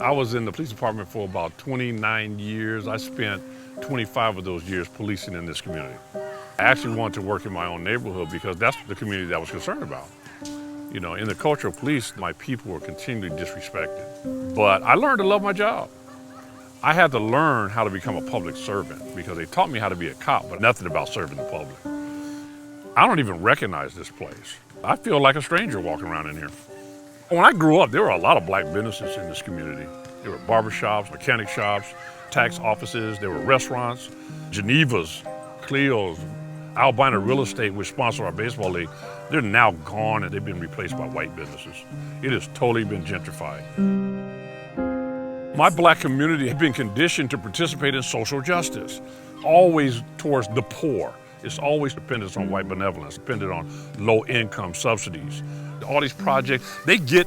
I was in the police department for about 29 years. I spent 25 of those years policing in this community. I actually wanted to work in my own neighborhood because that's the community that I was concerned about. You know, in the culture of police, my people were continually disrespected. But I learned to love my job. I had to learn how to become a public servant because they taught me how to be a cop, but nothing about serving the public. I don't even recognize this place. I feel like a stranger walking around in here. When I grew up, there were a lot of black businesses in this community. There were barbershops, mechanic shops, tax offices, there were restaurants, Geneva's, Cleo's, Albina Real Estate, which sponsor our baseball league. They're now gone and they've been replaced by white businesses. It has totally been gentrified. My black community has been conditioned to participate in social justice, always towards the poor. It's always dependent on white benevolence, dependent on low income subsidies. All these projects, they get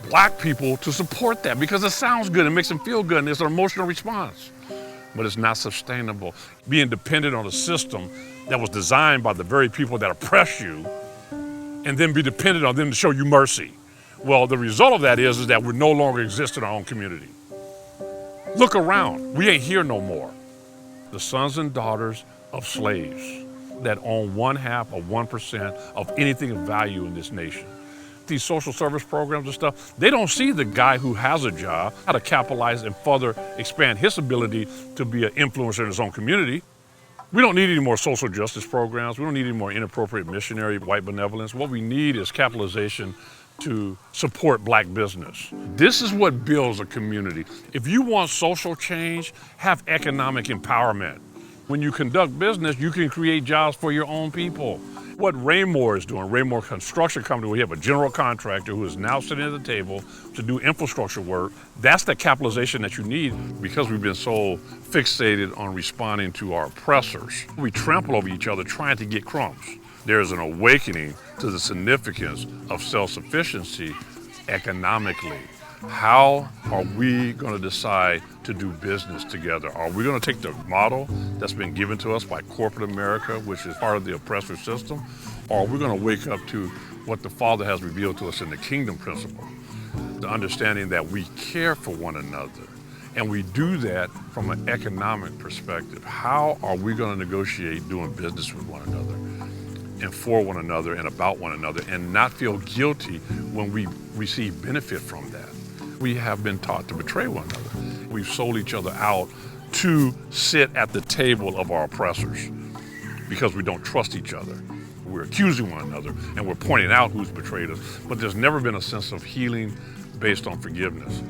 black people to support that because it sounds good, it makes them feel good, and it's an emotional response. But it's not sustainable. Being dependent on a system that was designed by the very people that oppress you, and then be dependent on them to show you mercy. Well, the result of that is that we no longer exist in our own community. Look around, we ain't here no more. The sons and daughters of slaves that own 1/2 of 1% of anything of value in this nation. These social service programs and stuff, they don't see the guy who has a job, how to capitalize and further expand his ability to be an influencer in his own community. We don't need any more social justice programs. We don't need any more inappropriate missionary white benevolence. What we need is capitalization to support black business. This is what builds a community. If you want social change, have economic empowerment. When you conduct business, you can create jobs for your own people. What Raymore is doing, Raymore Construction Company, we have a general contractor who is now sitting at the table to do infrastructure work. That's the capitalization that you need because we've been so fixated on responding to our oppressors. We trample over each other trying to get crumbs. There's an awakening to the significance of self-sufficiency economically. How are we going to decide to do business together? Are we going to take the model that's been given to us by corporate America, which is part of the oppressor system, or are we going to wake up to what the Father has revealed to us in the kingdom principle, the understanding that we care for one another, and we do that from an economic perspective? How are we going to negotiate doing business with one another and for one another and about one another and not feel guilty when we receive benefit from that? We have been taught to betray one another. We've sold each other out to sit at the table of our oppressors because we don't trust each other. We're accusing one another and we're pointing out who's betrayed us. But there's never been a sense of healing based on forgiveness,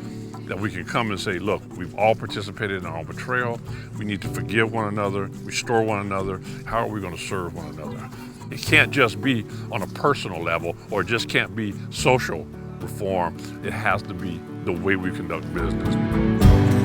that we can come and say, look, we've all participated in our own betrayal. We need to forgive one another, restore one another. How are we going to serve one another? It can't just be on a personal level, or it just can't be social reform. It has to be the way we conduct business.